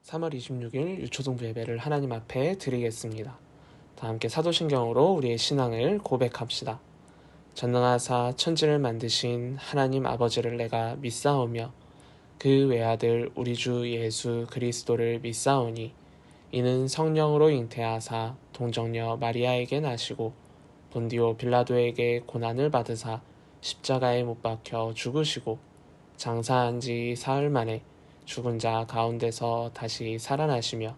3월 26일 유초등부 예배를 하나님 앞에 드리겠습니다. 다 함께 사도신경으로 우리의 신앙을 고백합시다. 전능하사 천지를 만드신 하나님 아버지를 내가 믿사오며 그 외아들 우리 주 예수 그리스도를 믿사오니 이는 성령으로 잉태하사 동정녀 마리아에게 나시고 본디오 빌라도에게 고난을 받으사 십자가에 못 박혀 죽으시고 장사한 지 사흘 만에 죽은 자 가운데서 다시 살아나시며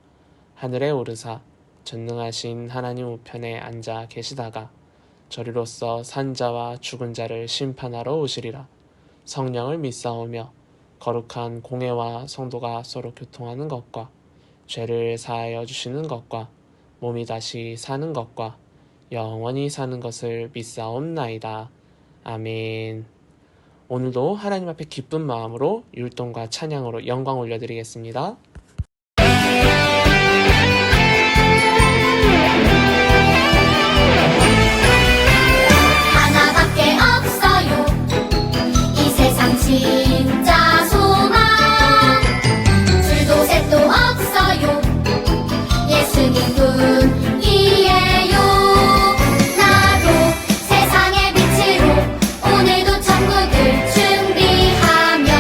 하늘에 오르사 전능하신 하나님 우편에 앉아 계시다가 저리로서 산 자와 죽은 자를 심판하러 오시리라. 성령을 믿사오며 거룩한 공회와 성도가 서로 교통하는 것과 죄를 사하여 주시는 것과 몸이 다시 사는 것과 영원히 사는 것을 믿사옵나이다. 아멘. 오늘도 하나님 앞에 기쁜 마음으로 율동과 찬양으로 영광 올려드리겠습니다. 하나밖에 없어요. 이 세상 진짜 소망. 둘도 셋도 없어요. 예수님뿐이에요. 나도 세상의 빛으로 오늘도 천국을 준비하며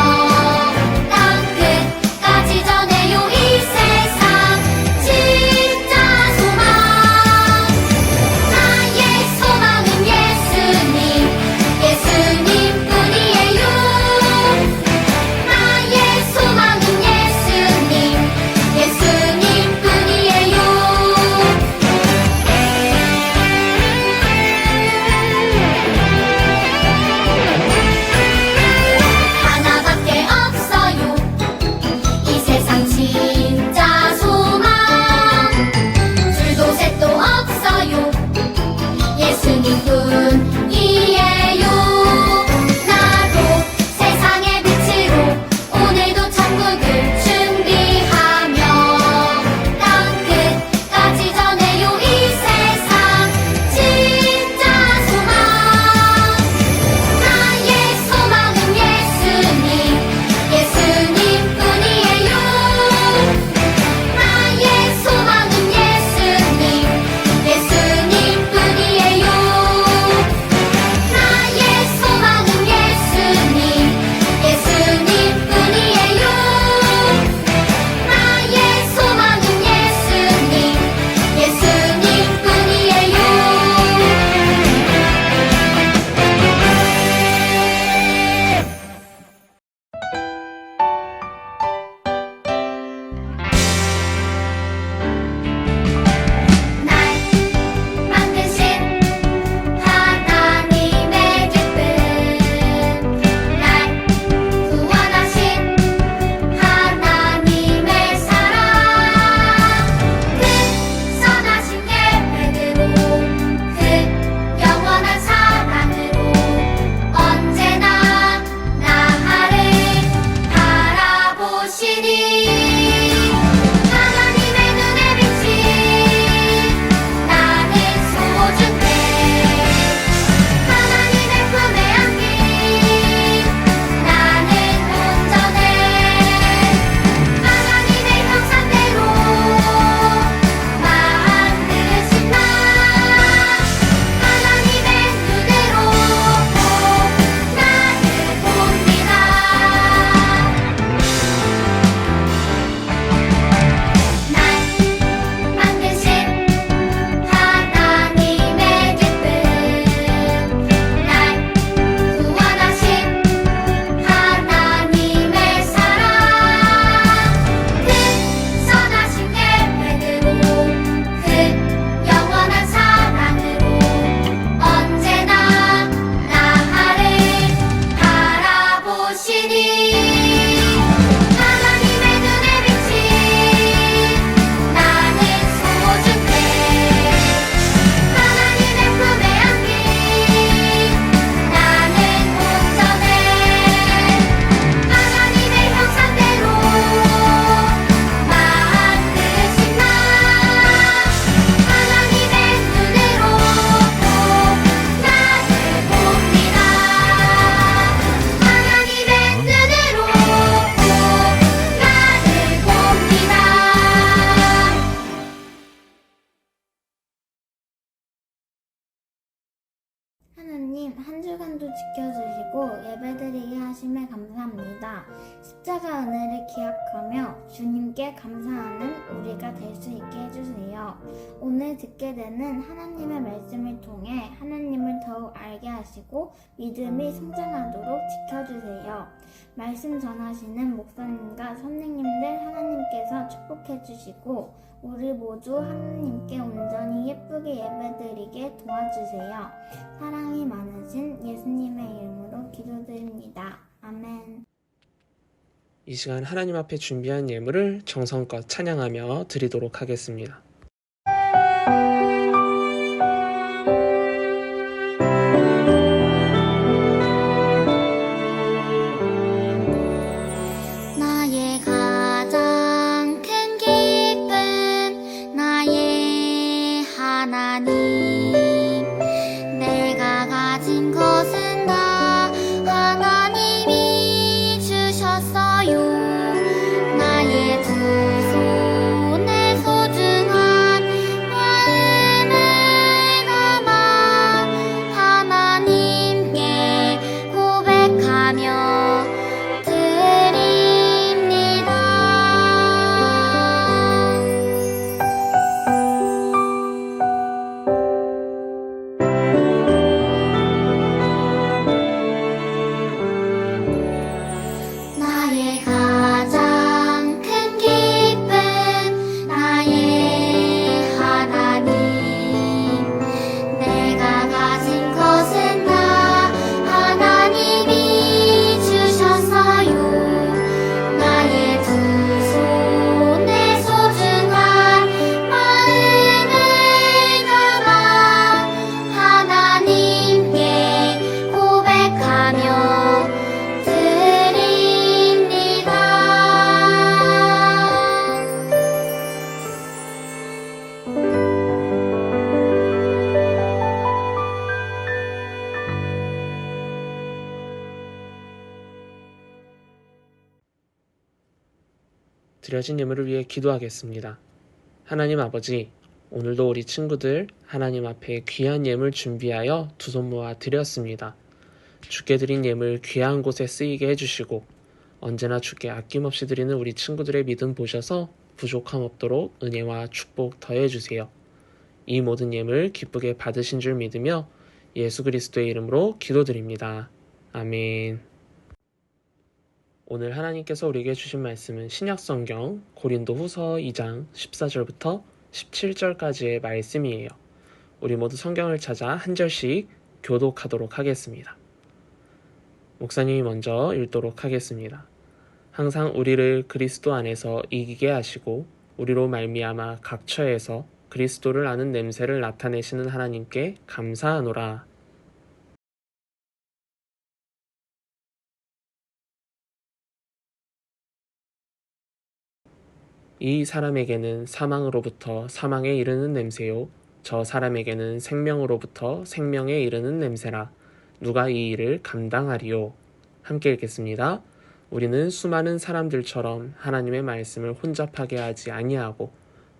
땅 끝까지 전해요. 이 세상 진짜 소망. 나의 소망은 예수님, 예수님뿐이에요. 나의 소망은 예수님, 예수님뿐이에요. 하나밖에 없어요. 이 세상 진짜 소망. 둘도 셋도 없어요. 예수님뿐이에요. 나도 세상의 빛으로 오늘도 천국을 준비하며 땅 끝까지 전해요. 이 세상 진짜 소망. 나의 소망은 예수님, 예수님뿐이에요. 나의 소망은 예수님, 예수님뿐이에요. 나의 소망은 예수님, 예수님뿐이에요. 나의 소망은 예수님, 예수님뿐이에요. 날 만드신 하나님의 기쁨. 날 구원하신 하나님의 사랑. 그 선하신 계획으로 그 영원한 사랑으로 언제나 나를 바라보시니 하나님의 눈에 비친 나는 소중해. 하나님의 품에 안긴 나는 온전해. 하나님의 형상대로 만드신 나 하나님의 눈으로 나를 봅니다. 한 주간도 지켜주시고 예배드리게 하심에 감사합니다. 십자가 은혜를 기억하며 주님께 감사하는 우리가 될 수 있게 해주세요. 오늘 듣게 되는 하나님의 말씀을 통해 하나님을 더욱 알게 하시고 믿음이 성장하도록 지켜주세요. 말씀 전하시는 목사님과 선생님들 하나님께서 축복해 주시고 우리 모두 하나님께 온전히 예쁘게 예배드리게 도와주세요. 사랑이 많으신 예수님의 이름으로 기도드립니다. 아멘. 이 시간 하나님 앞에 준비한 예물을 정성껏 찬양하며 드리도록 하겠습니다. 나의 가장 큰 기쁨 나의 하나님 내가 가진 것은 다 하나님이 주셨어요. 나의 두 손에 소중한 마음을 담아 하나님께 고백하며 드립니다. 나의 가장 큰 기쁨 나의 하나님 내가 가진 것은 다 하나님이 주셨어요. 나의 두 손에 소중한 마음을 담아 하나님께 고백하며 드립니다. 드려진 예물을 위해 기도하겠습니다. 하나님 아버지, 오늘도 우리 친구들 하나님 앞에 귀한 예물 준비하여 두 손 모아 드렸습니다. 주께 드린 예물 귀한 곳에 쓰이게 해주시고 언제나 주께 아낌없이 드리는 우리 친구들의 믿음 보셔서 부족함 없도록 은혜와 축복 더해주세요. 이 모든 예물 기쁘게 받으신 줄 믿으며 예수 그리스도의 이름으로 기도드립니다. 아멘. 오늘 하나님께서 우리에게 주신 말씀은 신약성경 고린도후서 2장 14절부터 17절까지의 말씀이에요. 우리 모두 성경을 찾아 한 절씩 교독하도록 하겠습니다. 목사님이 먼저 읽도록 하겠습니다. 항상 우리를 그리스도 안에서 이기게 하시고 우리로 말미암아 각 처에서 그리스도를 아는 냄새를 나타내시는 하나님께 감사하노라. 이 사람에게는 사망으로부터 사망에 이르는 냄새요 저 사람에게는 생명으로부터 생명에 이르는 냄새라. 누가 이 일을 감당하리요? 함께 읽겠습니다. 우리는 수많은 사람들처럼 하나님의 말씀을 혼잡하게 하지 아니하고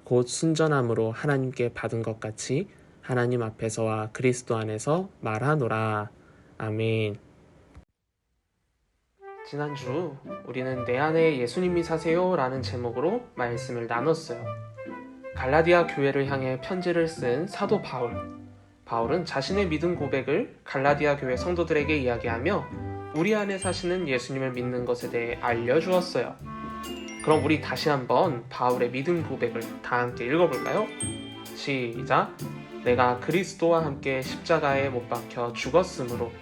곧 순전함으로 하나님께 받은 것 같이 하나님 앞에서와 그리스도 안에서 말하노라. 아멘. 지난주 우리는 내 안에 예수님이 사세요 라는 제목으로 말씀을 나눴어요. 갈라디아 교회를 향해 편지를 쓴 사도 바울은 자신의 믿음 고백을 갈라디아 교회 성도들에게 이야기하며 우리 안에 사시는 예수님을 믿는 것에 대해 알려주었어요. 그럼 우리 다시 한번 바울의 믿음 고백을 다 함께 읽어볼까요? 시작! 내가 그리스도와 함께 십자가에 못 박혀 죽었으므로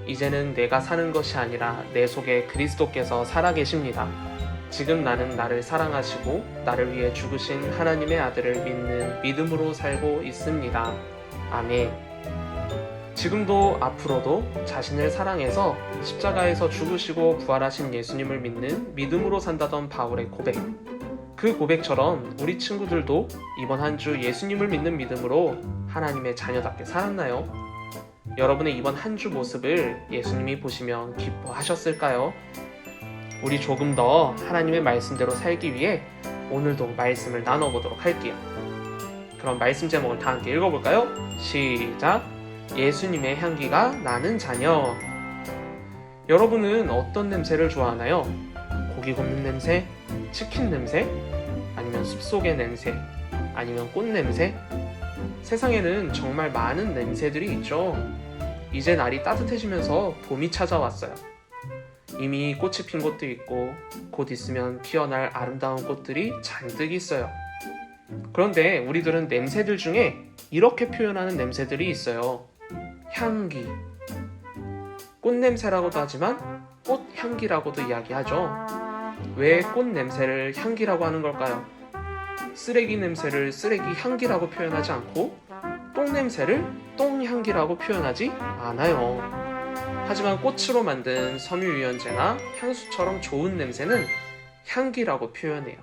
이제는 내가 사는 것이 아니라 내 속에 그리스도께서 살아계십니다. 지금 나는 나를 사랑하시고 나를 위해 죽으신 하나님의 아들을 믿는 믿음으로 살고 있습니다. 아멘. 지금도 앞으로도 자신을 사랑해서 십자가에서 죽으시고 부활하신 예수님을 믿는 믿음으로 산다던 바울의 고백. 그 고백처럼 우리 친구들도 이번 한 주 예수님을 믿는 믿음으로 하나님의 자녀답게 살았나요? 여러분의 이번 한 주 모습을 예수님이 보시면 기뻐하셨을까요? 우리 조금 더 하나님의 말씀대로 살기 위해 오늘도 말씀을 나눠보도록 할게요. 그럼 말씀 제목을 다 함께 읽어볼까요? 시작! 예수님의 향기가 나는 자녀. 여러분은 어떤 냄새를 좋아하나요? 고기 굽는 냄새? 치킨 냄새? 아니면 숲속의 냄새? 아니면 꽃 냄새? 세상에는 정말 많은 냄새들이 있죠. 이제 날이 따뜻해지면서 봄이 찾아왔어요. 이미 꽃이 핀 곳도 있고 곧 있으면 피어날 아름다운 꽃들이 잔뜩 있어요. 그런데 우리들은 냄새들 중에 이렇게 표현하는 냄새들이 있어요. 향기. 꽃냄새라고도 하지만 꽃향기라고도 이야기하죠. 왜 꽃냄새를 향기라고 하는 걸까요? 쓰레기 냄새를 쓰레기 향기라고 표현하지 않고 똥냄새를 똥향기라고 표현하지 않아요. 하지만 꽃으로 만든 섬유유연제나 향수처럼 좋은 냄새는 향기라고 표현해요.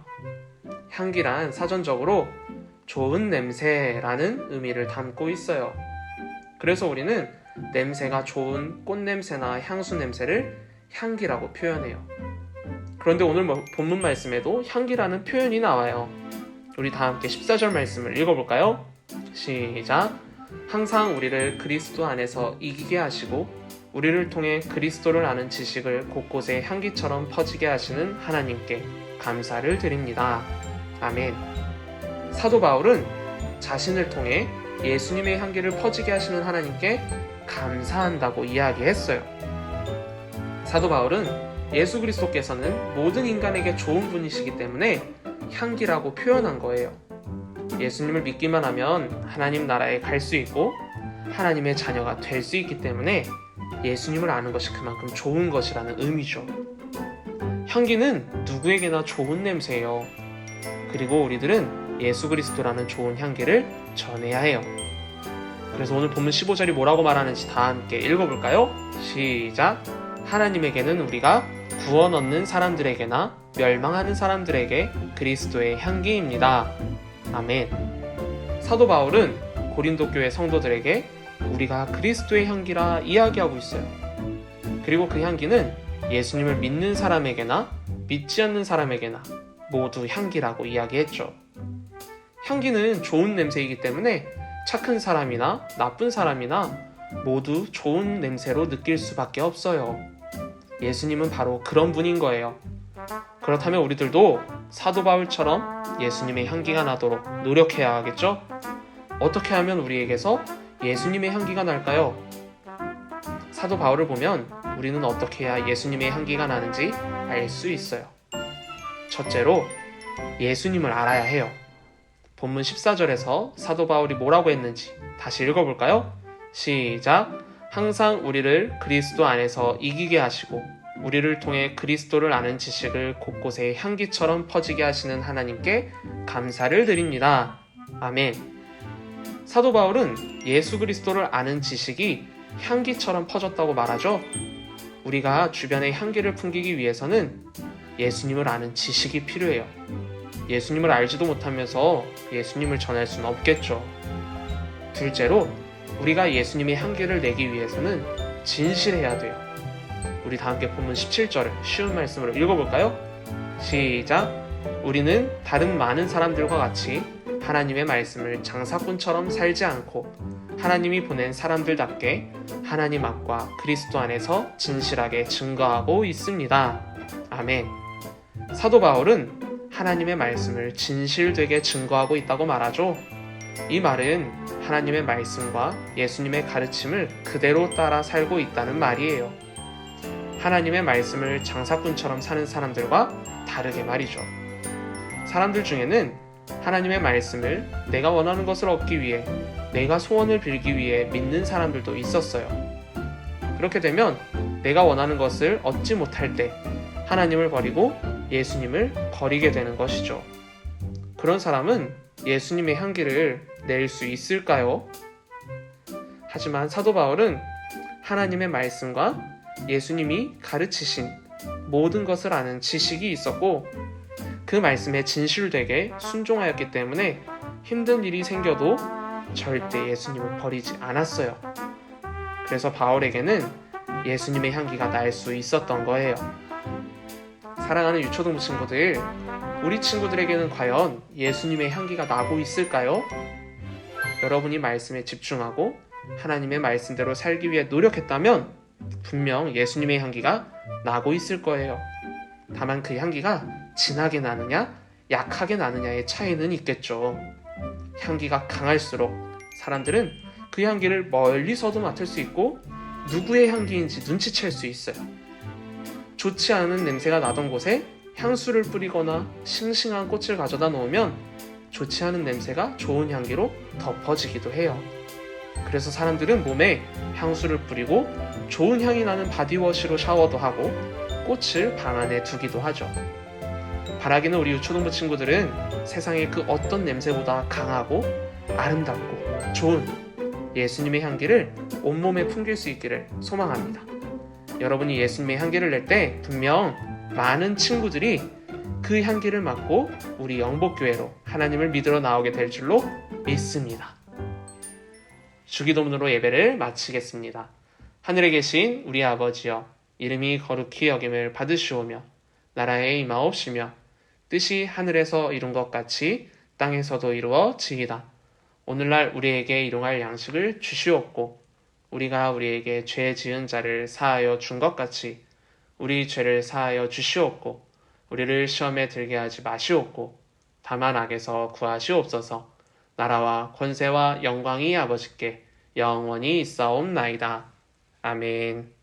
향기란 사전적으로 좋은 냄새라는 의미를 담고 있어요. 그래서 우리는 냄새가 좋은 꽃냄새나 향수 냄새를 향기라고 표현해요. 그런데 오늘 본문 말씀에도 향기라는 표현이 나와요. 우리 다 함께 14절 말씀을 읽어볼까요? 시작! 항상 우리를 그리스도 안에서 이기게 하시고 우리를 통해 그리스도를 아는 지식을 곳곳에 향기처럼 퍼지게 하시는 하나님께 감사를 드립니다. 아멘. 사도 바울은 자신을 통해 예수님의 향기를 퍼지게 하시는 하나님께 감사한다고 이야기했어요. 사도 바울은 예수 그리스도께서는 모든 인간에게 좋은 분이시기 때문에 향기라고 표현한 거예요. 예수님을 믿기만 하면 하나님 나라에 갈 수 있고 하나님의 자녀가 될 수 있기 때문에 예수님을 아는 것이 그만큼 좋은 것이라는 의미죠. 향기는 누구에게나 좋은 냄새예요. 그리고 우리들은 예수 그리스도라는 좋은 향기를 전해야 해요. 그래서 오늘 본문 15절이 뭐라고 말하는지 다 함께 읽어볼까요? 시작! 하나님에게는 우리가 구원 얻는 사람들에게나 멸망하는 사람들에게 그리스도의 향기입니다. 아멘. 사도 바울은 고린도 교회 성도들에게 우리가 그리스도의 향기라 이야기하고 있어요. 그리고 그 향기는 예수님을 믿는 사람에게나 믿지 않는 사람에게나 모두 향기라고 이야기했죠. 향기는 좋은 냄새이기 때문에 착한 사람이나 나쁜 사람이나 모두 좋은 냄새로 느낄 수밖에 없어요. 예수님은 바로 그런 분인 거예요. 그렇다면 우리들도 사도 바울처럼 예수님의 향기가 나도록 노력해야 하겠죠? 어떻게 하면 우리에게서 예수님의 향기가 날까요? 사도 바울을 보면 우리는 어떻게 해야 예수님의 향기가 나는지 알 수 있어요. 첫째로 예수님을 알아야 해요. 본문 14절에서 사도 바울이 뭐라고 했는지 다시 읽어볼까요? 시작! 항상 우리를 그리스도 안에서 이기게 하시고 우리를 통해 그리스도를 아는 지식을 곳곳에 향기처럼 퍼지게 하시는 하나님께 감사를 드립니다. 아멘. 사도 바울은 예수 그리스도를 아는 지식이 향기처럼 퍼졌다고 말하죠. 우리가 주변에 향기를 풍기기 위해서는 예수님을 아는 지식이 필요해요. 예수님을 알지도 못하면서 예수님을 전할 수는 없겠죠. 둘째로 우리가 예수님의 향기를 내기 위해서는 진실해야 돼요. 우리 다 함께 본문 17절을 쉬운 말씀으로 읽어볼까요? 시작! 우리는 다른 많은 사람들과 같이 하나님의 말씀을 장사꾼처럼 살지 않고 하나님이 보낸 사람들답게 하나님 앞과 그리스도 안에서 진실하게 증거하고 있습니다. 아멘. 사도 바울은 하나님의 말씀을 진실되게 증거하고 있다고 말하죠. 이 말은 하나님의 말씀과 예수님의 가르침을 그대로 따라 살고 있다는 말이에요. 하나님의 말씀을 장사꾼처럼 사는 사람들과 다르게 말이죠. 사람들 중에는 하나님의 말씀을 내가 원하는 것을 얻기 위해, 내가 소원을 빌기 위해 믿는 사람들도 있었어요. 그렇게 되면 내가 원하는 것을 얻지 못할 때 하나님을 버리고 예수님을 버리게 되는 것이죠. 그런 사람은 예수님의 향기를 낼 수 있을까요? 하지만 사도 바울은 하나님의 말씀과 예수님이 가르치신 모든 것을 아는 지식이 있었고 그 말씀에 진실되게 순종하였기 때문에 힘든 일이 생겨도 절대 예수님을 버리지 않았어요. 그래서 바울에게는 예수님의 향기가 날 수 있었던 거예요. 사랑하는 유초등부 친구들, 우리 친구들에게는 과연 예수님의 향기가 나고 있을까요? 여러분이 말씀에 집중하고 하나님의 말씀대로 살기 위해 노력했다면 분명 예수님의 향기가 나고 있을 거예요. 다만 그 향기가 진하게 나느냐 약하게 나느냐의 차이는 있겠죠. 향기가 강할수록 사람들은 그 향기를 멀리서도 맡을 수 있고 누구의 향기인지 눈치챌 수 있어요. 좋지 않은 냄새가 나던 곳에 향수를 뿌리거나 싱싱한 꽃을 가져다 놓으면 좋지 않은 냄새가 좋은 향기로 덮어지기도 해요. 그래서 사람들은 몸에 향수를 뿌리고 좋은 향이 나는 바디워시로 샤워도 하고 꽃을 방 안에 두기도 하죠. 바라기는 우리 유초동부 친구들은 세상의 그 어떤 냄새보다 강하고 아름답고 좋은 예수님의 향기를 온몸에 풍길 수 있기를 소망합니다. 여러분이 예수님의 향기를 낼 때 분명 많은 친구들이 그 향기를 맡고 우리 영복교회로 하나님을 믿으러 나오게 될 줄로 믿습니다. 주기도문으로 예배를 마치겠습니다. 하늘에 계신 우리 아버지여, 이름이 거룩히 여김을 받으시오며 나라에 임하옵시며 뜻이 하늘에서 이룬 것 같이 땅에서도 이루어지이다. 오늘날 우리에게 일용할 양식을 주시옵고 우리가 우리에게 죄 지은 자를 사하여 준 것 같이 우리 죄를 사하여 주시옵고 우리를 시험에 들게 하지 마시옵고 다만 악에서 구하시옵소서. 나라와 권세와 영광이 아버지께 영원히 있사옵나이다. 아멘.